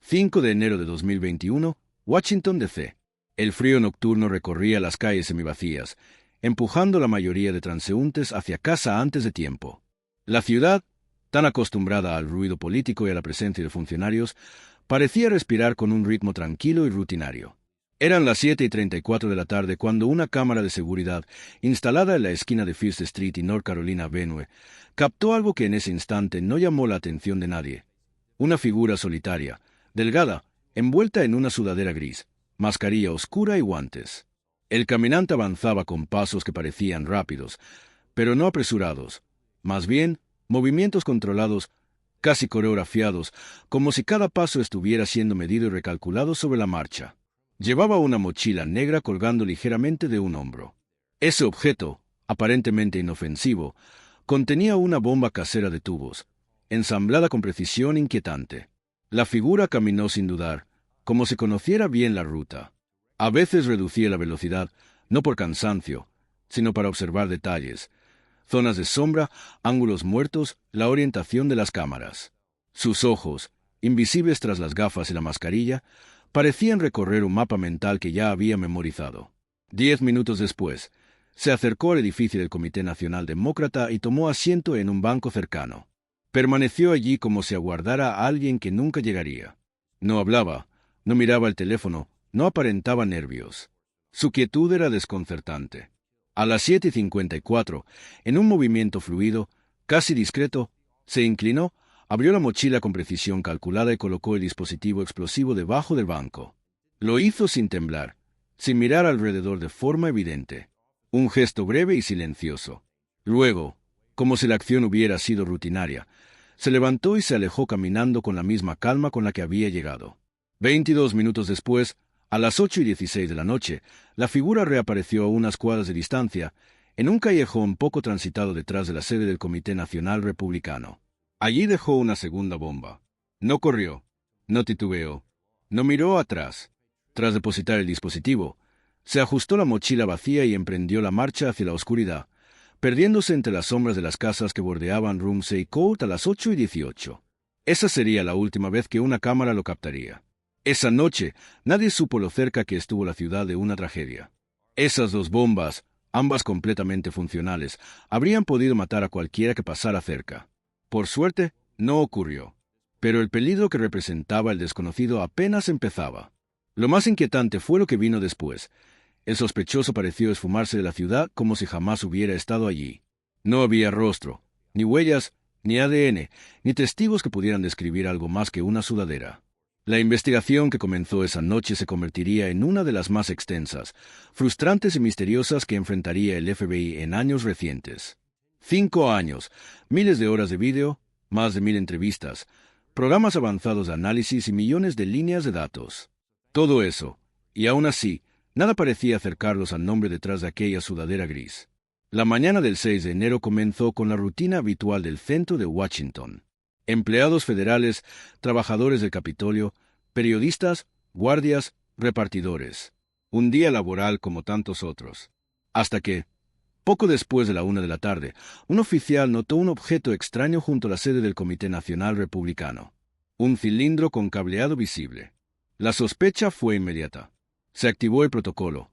5 de enero de 2021, Washington, D.C. El frío nocturno recorría las calles semivacías, empujando la mayoría de transeúntes hacia casa antes de tiempo. La ciudad, tan acostumbrada al ruido político y a la presencia de funcionarios, parecía respirar con un ritmo tranquilo y rutinario. Eran las 7:34 de la tarde cuando una cámara de seguridad, instalada en la esquina de First Street y North Carolina Avenue, captó algo que en ese instante no llamó la atención de nadie. Una figura solitaria, delgada, envuelta en una sudadera gris, mascarilla oscura y guantes. El caminante avanzaba con pasos que parecían rápidos, pero no apresurados, más bien movimientos controlados, casi coreografiados, como si cada paso estuviera siendo medido y recalculado sobre la marcha. Llevaba una mochila negra colgando ligeramente de un hombro. Ese objeto, aparentemente inofensivo, contenía una bomba casera de tubos, ensamblada con precisión inquietante. La figura caminó sin dudar, como si conociera bien la ruta. A veces reducía la velocidad, no por cansancio, sino para observar detalles, zonas de sombra, ángulos muertos, la orientación de las cámaras. Sus ojos, invisibles tras las gafas y la mascarilla, parecían recorrer un mapa mental que ya había memorizado. 10 minutos después, se acercó al edificio del Comité Nacional Demócrata y tomó asiento en un banco cercano. Permaneció allí como si aguardara a alguien que nunca llegaría. No hablaba, no miraba el teléfono, no aparentaba nervios. Su quietud era desconcertante. A las 7:54, en un movimiento fluido, casi discreto, se inclinó, abrió la mochila con precisión calculada y colocó el dispositivo explosivo debajo del banco. Lo hizo sin temblar, sin mirar alrededor de forma evidente. Un gesto breve y silencioso. Luego, como si la acción hubiera sido rutinaria, se levantó y se alejó caminando con la misma calma con la que había llegado. 22 minutos después, a las 8:16 de la noche, la figura reapareció a unas cuadras de distancia, en un callejón poco transitado detrás de la sede del Comité Nacional Republicano. Allí dejó una segunda bomba. No corrió, no titubeó, no miró atrás. Tras depositar el dispositivo, se ajustó la mochila vacía y emprendió la marcha hacia la oscuridad, perdiéndose entre las sombras de las casas que bordeaban Rumsey Court a las 8:18. Esa sería la última vez que una cámara lo captaría. Esa noche, nadie supo lo cerca que estuvo la ciudad de una tragedia. Esas dos bombas, ambas completamente funcionales, habrían podido matar a cualquiera que pasara cerca. Por suerte, no ocurrió. Pero el peligro que representaba el desconocido apenas empezaba. Lo más inquietante fue lo que vino después. El sospechoso pareció esfumarse de la ciudad como si jamás hubiera estado allí. No había rostro, ni huellas, ni ADN, ni testigos que pudieran describir algo más que una sudadera. La investigación que comenzó esa noche se convertiría en una de las más extensas, frustrantes y misteriosas que enfrentaría el FBI en años recientes. 5 años, miles de horas de vídeo, más de 1000 entrevistas, programas avanzados de análisis y millones de líneas de datos. Todo eso, y aún así, nada parecía acercarlos al nombre detrás de aquella sudadera gris. La mañana del 6 de enero comenzó con la rutina habitual del centro de Washington. Empleados federales, trabajadores del Capitolio, periodistas, guardias, repartidores. Un día laboral como tantos otros. Hasta que, poco después de la 1 de la tarde, un oficial notó un objeto extraño junto a la sede del Comité Nacional Republicano. Un cilindro con cableado visible. La sospecha fue inmediata. Se activó el protocolo.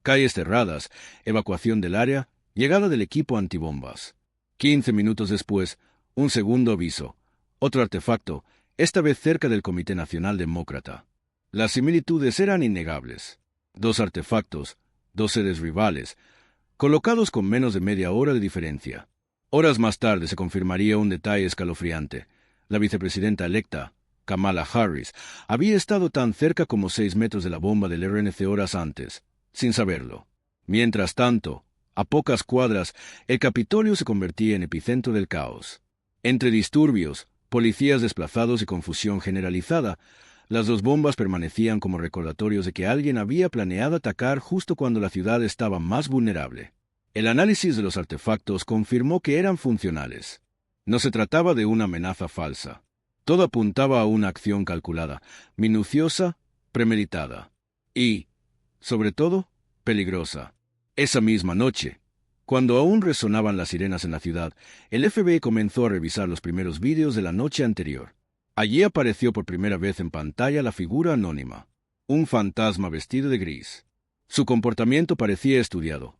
Calles cerradas, evacuación del área, llegada del equipo antibombas. 15 minutos después, un segundo aviso. Otro artefacto, esta vez cerca del Comité Nacional Demócrata. Las similitudes eran innegables. 2 artefactos, 2 sedes rivales, colocados con menos de media hora de diferencia. Horas más tarde se confirmaría un detalle escalofriante. La vicepresidenta electa, Kamala Harris, había estado tan cerca como 6 metros de la bomba del RNC horas antes, sin saberlo. Mientras tanto, a pocas cuadras, el Capitolio se convertía en epicentro del caos. Entre disturbios, policías desplazados y confusión generalizada, las 2 bombas permanecían como recordatorios de que alguien había planeado atacar justo cuando la ciudad estaba más vulnerable. El análisis de los artefactos confirmó que eran funcionales. No se trataba de una amenaza falsa. Todo apuntaba a una acción calculada, minuciosa, premeditada y, sobre todo, peligrosa. Esa misma noche, cuando aún resonaban las sirenas en la ciudad, el FBI comenzó a revisar los primeros vídeos de la noche anterior. Allí apareció por primera vez en pantalla la figura anónima, un fantasma vestido de gris. Su comportamiento parecía estudiado.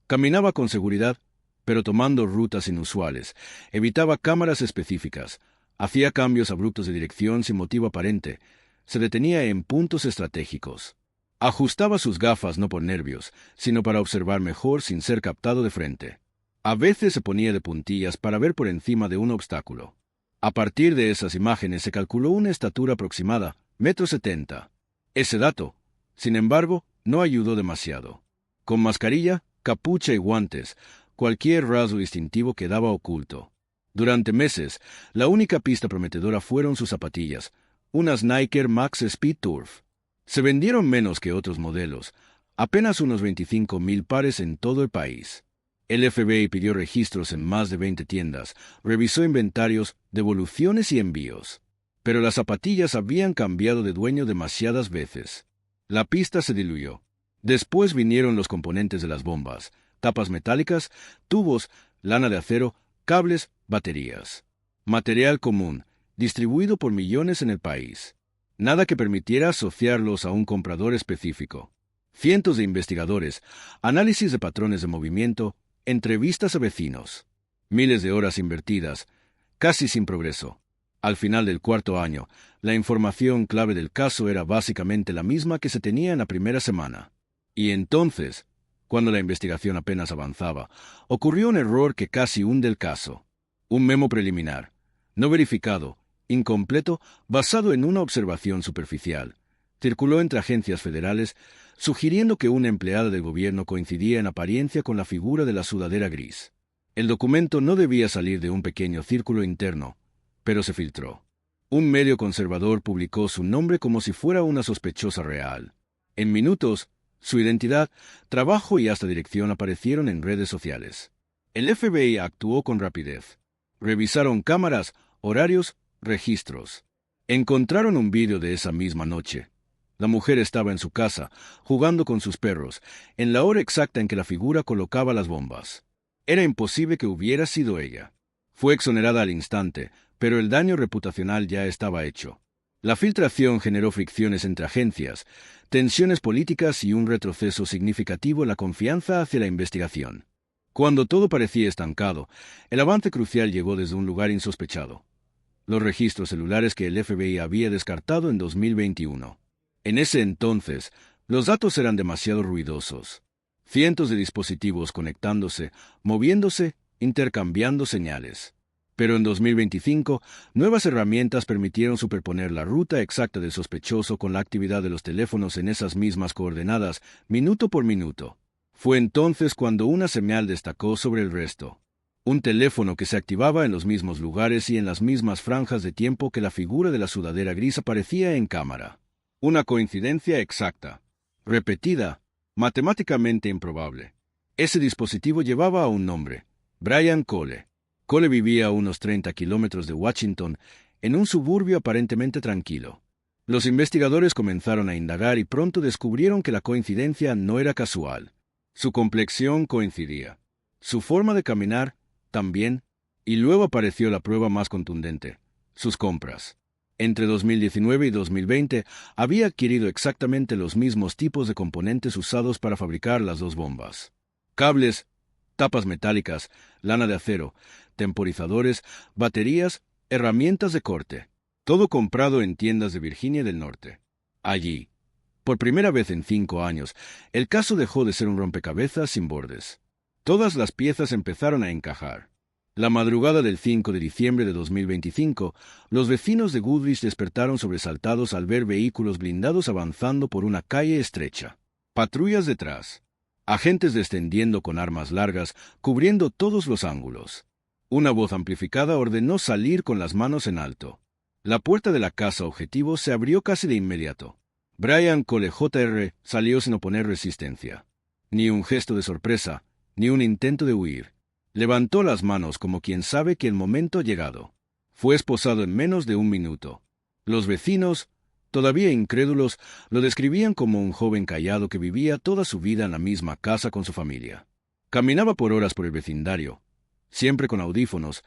Caminaba con seguridad, pero tomando rutas inusuales, evitaba cámaras específicas, hacía cambios abruptos de dirección sin motivo aparente, se detenía en puntos estratégicos. Ajustaba sus gafas no por nervios, sino para observar mejor sin ser captado de frente. A veces se ponía de puntillas para ver por encima de un obstáculo. A partir de esas imágenes se calculó una estatura aproximada, 1,70 m. Ese dato, sin embargo, no ayudó demasiado. Con mascarilla, capucha y guantes, cualquier rasgo distintivo quedaba oculto. Durante meses, la única pista prometedora fueron sus zapatillas, unas Nike Air Max Speed Turf. Se vendieron menos que otros modelos, apenas unos 25,000 pares en todo el país. El FBI pidió registros en más de 20 tiendas, revisó inventarios, devoluciones y envíos. Pero las zapatillas habían cambiado de dueño demasiadas veces. La pista se diluyó. Después vinieron los componentes de las bombas, tapas metálicas, tubos, lana de acero, cables, baterías. Material común, distribuido por millones en el país. Nada que permitiera asociarlos a un comprador específico. Cientos de investigadores, análisis de patrones de movimiento, entrevistas a vecinos. Miles de horas invertidas, casi sin progreso. Al final del cuarto año, la información clave del caso era básicamente la misma que se tenía en la primera semana. Y entonces, cuando la investigación apenas avanzaba, ocurrió un error que casi hunde el caso. Un memo preliminar, no verificado, incompleto, basado en una observación superficial, circuló entre agencias federales, sugiriendo que una empleada del gobierno coincidía en apariencia con la figura de la sudadera gris. El documento no debía salir de un pequeño círculo interno, pero se filtró. Un medio conservador publicó su nombre como si fuera una sospechosa real. En minutos, su identidad, trabajo y hasta dirección aparecieron en redes sociales. El FBI actuó con rapidez. Revisaron cámaras, horarios, registros. Encontraron un vídeo de esa misma noche. La mujer estaba en su casa, jugando con sus perros, en la hora exacta en que la figura colocaba las bombas. Era imposible que hubiera sido ella. Fue exonerada al instante, pero el daño reputacional ya estaba hecho. La filtración generó fricciones entre agencias, tensiones políticas y un retroceso significativo en la confianza hacia la investigación. Cuando todo parecía estancado, el avance crucial llegó desde un lugar insospechado. Los registros celulares que el FBI había descartado en 2021. En ese entonces, los datos eran demasiado ruidosos. Cientos de dispositivos conectándose, moviéndose, intercambiando señales. Pero en 2025, nuevas herramientas permitieron superponer la ruta exacta del sospechoso con la actividad de los teléfonos en esas mismas coordenadas, minuto por minuto. Fue entonces cuando una señal destacó sobre el resto. Un teléfono que se activaba en los mismos lugares y en las mismas franjas de tiempo que la figura de la sudadera gris aparecía en cámara. Una coincidencia exacta, repetida, matemáticamente improbable. Ese dispositivo llevaba a un nombre, Brian Cole. Cole vivía a unos 30 kilómetros de Washington, en un suburbio aparentemente tranquilo. Los investigadores comenzaron a indagar y pronto descubrieron que la coincidencia no era casual. Su complexión coincidía. Su forma de caminar, también, y luego apareció la prueba más contundente, sus compras. Entre 2019 y 2020 había adquirido exactamente los mismos tipos de componentes usados para fabricar las dos bombas. Cables, tapas metálicas, lana de acero, temporizadores, baterías, herramientas de corte. Todo comprado en tiendas de Virginia del Norte. Allí, por primera vez en 5 años, el caso dejó de ser un rompecabezas sin bordes. Todas las piezas empezaron a encajar. La madrugada del 5 de diciembre de 2025, los vecinos de Goodrich despertaron sobresaltados al ver vehículos blindados avanzando por una calle estrecha. Patrullas detrás. Agentes descendiendo con armas largas, cubriendo todos los ángulos. Una voz amplificada ordenó salir con las manos en alto. La puerta de la casa objetivo se abrió casi de inmediato. Brian Cole Jr. salió sin oponer resistencia. Ni un gesto de sorpresa, ni un intento de huir. Levantó las manos como quien sabe que el momento ha llegado. Fue esposado en menos de 1 minuto. Los vecinos, todavía incrédulos, lo describían como un joven callado que vivía toda su vida en la misma casa con su familia. Caminaba por horas por el vecindario, siempre con audífonos,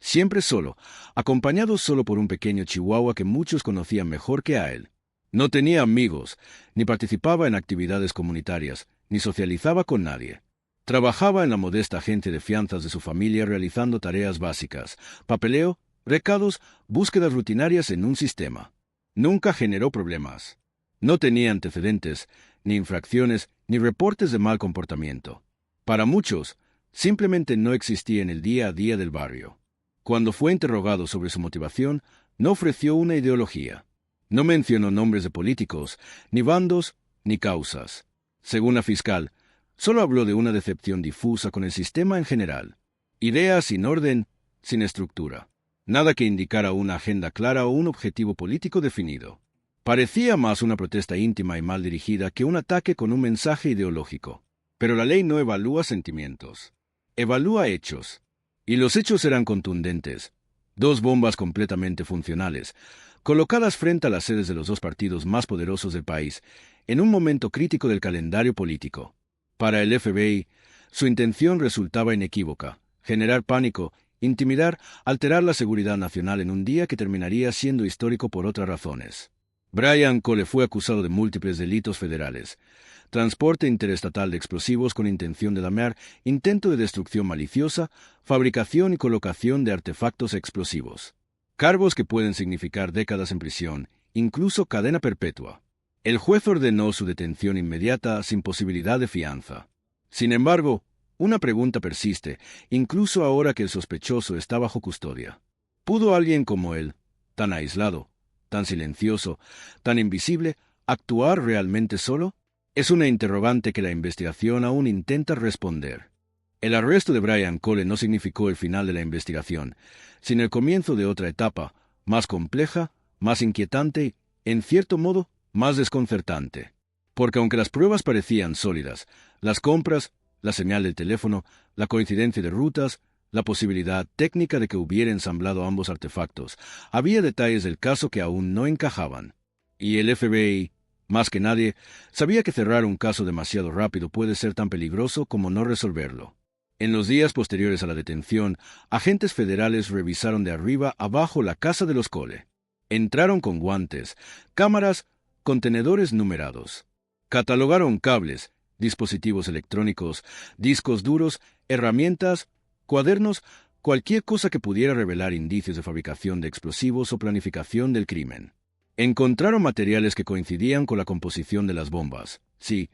Siempre solo, acompañado solo por un pequeño chihuahua que muchos conocían mejor que a él. No tenía amigos, ni participaba en actividades comunitarias, ni socializaba con nadie. Trabajaba en la modesta agencia de fianzas de su familia realizando tareas básicas, papeleo, recados, búsquedas rutinarias en un sistema. Nunca generó problemas. No tenía antecedentes, ni infracciones, ni reportes de mal comportamiento. Para muchos, simplemente no existía en el día a día del barrio. Cuando fue interrogado sobre su motivación, no ofreció una ideología. No mencionó nombres de políticos, ni bandos, ni causas. Según la fiscal, solo habló de una decepción difusa con el sistema en general. Ideas sin orden, sin estructura. Nada que indicara una agenda clara o un objetivo político definido. Parecía más una protesta íntima y mal dirigida que un ataque con un mensaje ideológico. Pero la ley no evalúa sentimientos. Evalúa hechos. Y los hechos eran contundentes. 2 bombas completamente funcionales, colocadas frente a las sedes de los 2 partidos más poderosos del país, en un momento crítico del calendario político. Para el FBI, su intención resultaba inequívoca: generar pánico, intimidar, alterar la seguridad nacional en un día que terminaría siendo histórico por otras razones. Brian Cole fue acusado de múltiples delitos federales: transporte interestatal de explosivos con intención de dañar, intento de destrucción maliciosa, fabricación y colocación de artefactos explosivos. Cargos que pueden significar décadas en prisión, incluso cadena perpetua. El juez ordenó su detención inmediata sin posibilidad de fianza. Sin embargo, una pregunta persiste, incluso ahora que el sospechoso está bajo custodia. ¿Pudo alguien como él, tan aislado, tan silencioso, tan invisible, actuar realmente solo? Es una interrogante que la investigación aún intenta responder. El arresto de Brian Cole no significó el final de la investigación, sino el comienzo de otra etapa, más compleja, más inquietante y, en cierto modo, más desconcertante. Porque aunque las pruebas parecían sólidas, las compras, la señal del teléfono, la coincidencia de rutas, la posibilidad técnica de que hubiera ensamblado ambos artefactos, había detalles del caso que aún no encajaban. Y el FBI, más que nadie, sabía que cerrar un caso demasiado rápido puede ser tan peligroso como no resolverlo. En los días posteriores a la detención, agentes federales revisaron de arriba abajo la casa de los Cole. Entraron con guantes, cámaras, contenedores numerados. Catalogaron cables, dispositivos electrónicos, discos duros, herramientas, cuadernos, cualquier cosa que pudiera revelar indicios de fabricación de explosivos o planificación del crimen. Encontraron materiales que coincidían con la composición de las bombas, sí,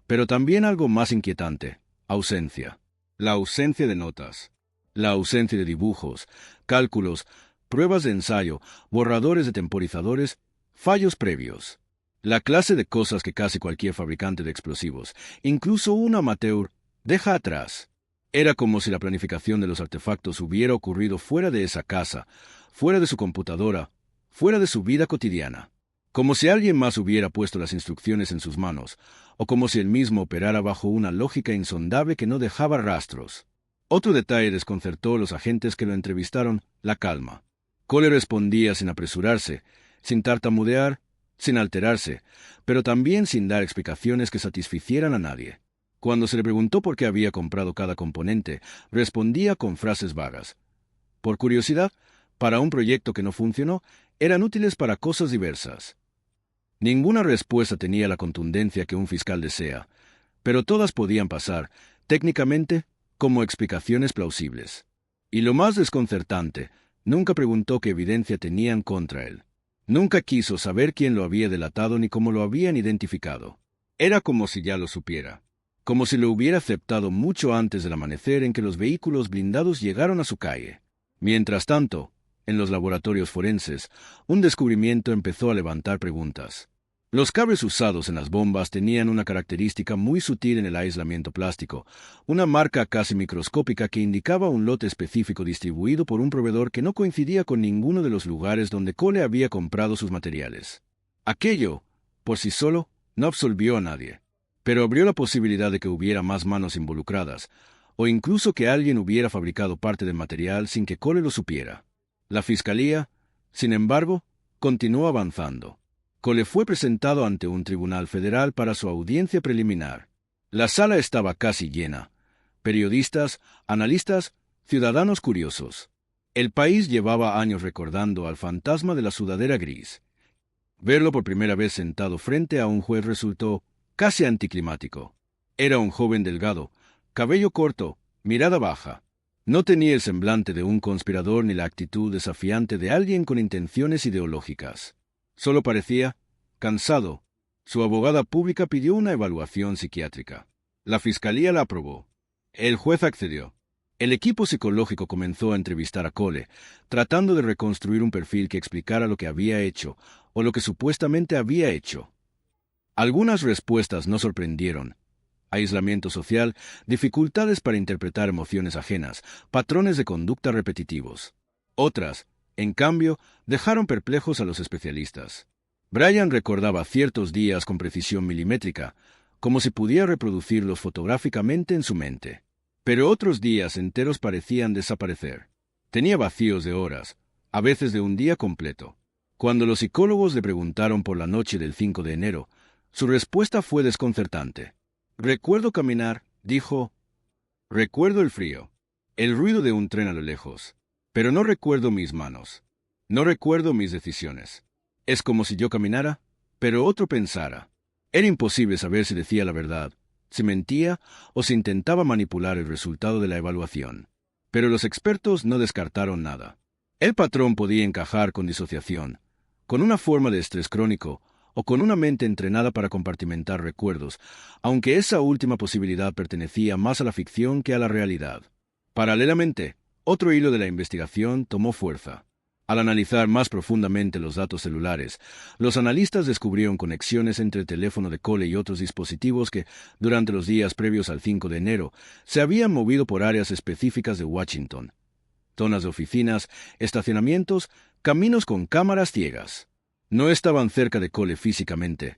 pero también algo más inquietante: ausencia. La ausencia de notas, la ausencia de dibujos, cálculos, pruebas de ensayo, borradores de temporizadores, fallos previos. La clase de cosas que casi cualquier fabricante de explosivos, incluso un amateur, deja atrás. Era como si la planificación de los artefactos hubiera ocurrido fuera de esa casa, fuera de su computadora, fuera de su vida cotidiana. Como si alguien más hubiera puesto las instrucciones en sus manos, o como si él mismo operara bajo una lógica insondable que no dejaba rastros. Otro detalle desconcertó a los agentes que lo entrevistaron: la calma. Cole respondía sin apresurarse, sin tartamudear, sin alterarse, pero también sin dar explicaciones que satisficieran a nadie. Cuando se le preguntó por qué había comprado cada componente, respondía con frases vagas. Por curiosidad, para un proyecto que no funcionó, eran útiles para cosas diversas. Ninguna respuesta tenía la contundencia que un fiscal desea, pero todas podían pasar, técnicamente, como explicaciones plausibles. Y lo más desconcertante, nunca preguntó qué evidencia tenían contra él. Nunca quiso saber quién lo había delatado ni cómo lo habían identificado. Era como si ya lo supiera, como si lo hubiera aceptado mucho antes del amanecer en que los vehículos blindados llegaron a su calle. Mientras tanto, en los laboratorios forenses, un descubrimiento empezó a levantar preguntas. Los cables usados en las bombas tenían una característica muy sutil en el aislamiento plástico, una marca casi microscópica que indicaba un lote específico distribuido por un proveedor que no coincidía con ninguno de los lugares donde Cole había comprado sus materiales. Aquello, por sí solo, no absolvió a nadie, pero abrió la posibilidad de que hubiera más manos involucradas, o incluso que alguien hubiera fabricado parte del material sin que Cole lo supiera. La fiscalía, sin embargo, continuó avanzando. Cole fue presentado ante un tribunal federal para su audiencia preliminar. La sala estaba casi llena: periodistas, analistas, ciudadanos curiosos. El país llevaba años recordando al fantasma de la sudadera gris. Verlo por primera vez sentado frente a un juez resultó casi anticlimático. Era un joven delgado, cabello corto, mirada baja. No tenía el semblante de un conspirador ni la actitud desafiante de alguien con intenciones ideológicas. Solo parecía cansado. Su abogada pública pidió una evaluación psiquiátrica. La fiscalía la aprobó. El juez accedió. El equipo psicológico comenzó a entrevistar a Cole, tratando de reconstruir un perfil que explicara lo que había hecho, o lo que supuestamente había hecho. Algunas respuestas no sorprendieron. Aislamiento social, dificultades para interpretar emociones ajenas, patrones de conducta repetitivos. Otras, en cambio, dejaron perplejos a los especialistas. Brian recordaba ciertos días con precisión milimétrica, como si pudiera reproducirlos fotográficamente en su mente. Pero otros días enteros parecían desaparecer. Tenía vacíos de horas, a veces de un día completo. Cuando los psicólogos le preguntaron por la noche del 5 de enero, su respuesta fue desconcertante. «Recuerdo caminar», dijo. «Recuerdo el frío, el ruido de un tren a lo lejos, pero no recuerdo mis manos. No recuerdo mis decisiones. Es como si yo caminara, pero otro pensara». Era imposible saber si decía la verdad, si mentía o si intentaba manipular el resultado de la evaluación. Pero los expertos no descartaron nada. El patrón podía encajar con disociación, con una forma de estrés crónico o con una mente entrenada para compartimentar recuerdos, aunque esa última posibilidad pertenecía más a la ficción que a la realidad. Paralelamente, otro hilo de la investigación tomó fuerza. Al analizar más profundamente los datos celulares, los analistas descubrieron conexiones entre el teléfono de Cole y otros dispositivos que, durante los días previos al 5 de enero, se habían movido por áreas específicas de Washington. Zonas de oficinas, estacionamientos, caminos con cámaras ciegas. No estaban cerca de Cole físicamente,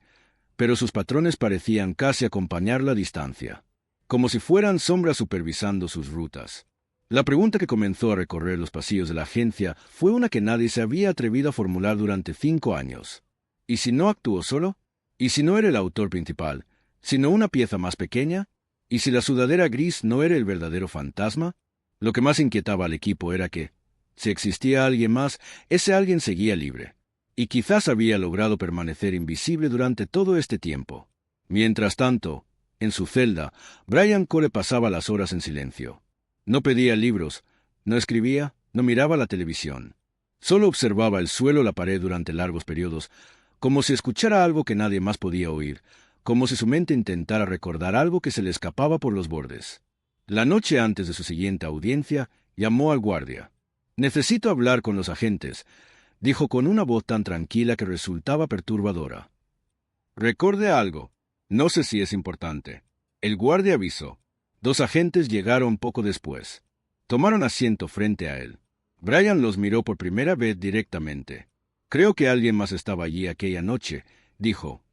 pero sus patrones parecían casi acompañarla a distancia, como si fueran sombras supervisando sus rutas. La pregunta que comenzó a recorrer los pasillos de la agencia fue una que nadie se había atrevido a formular durante 5 años. ¿Y si no actuó solo? ¿Y si no era el autor principal, sino una pieza más pequeña? ¿Y si la sudadera gris no era el verdadero fantasma? Lo que más inquietaba al equipo era que, si existía alguien más, ese alguien seguía libre. Y quizás había logrado permanecer invisible durante todo este tiempo. Mientras tanto, en su celda, Brian Cole pasaba las horas en silencio. No pedía libros, no escribía, no miraba la televisión. Solo observaba el suelo o la pared durante largos periodos, como si escuchara algo que nadie más podía oír, como si su mente intentara recordar algo que se le escapaba por los bordes. La noche antes de su siguiente audiencia, llamó al guardia. «Necesito hablar con los agentes», dijo con una voz tan tranquila que resultaba perturbadora. «Recorde algo. No sé si es importante». El guardia avisó. 2 agentes llegaron poco después. Tomaron asiento frente a él. Brian los miró por primera vez directamente. «Creo que alguien más estaba allí aquella noche», dijo.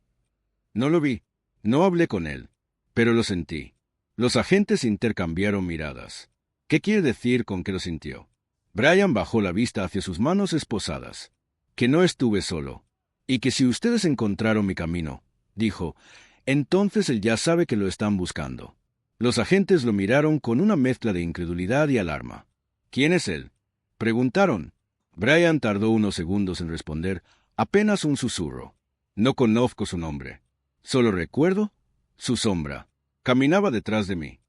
«No lo vi. No hablé con él. Pero lo sentí». Los agentes intercambiaron miradas. «¿Qué quiere decir con que lo sintió?» Brian bajó la vista hacia sus manos esposadas. «Que no estuve solo. Y que si ustedes encontraron mi camino», dijo, «entonces él ya sabe que lo están buscando». Los agentes lo miraron con una mezcla de incredulidad y alarma. «¿Quién es él?», preguntaron. Brian tardó unos segundos en responder, apenas un susurro. «No conozco su nombre. Solo recuerdo su sombra. Caminaba detrás de mí».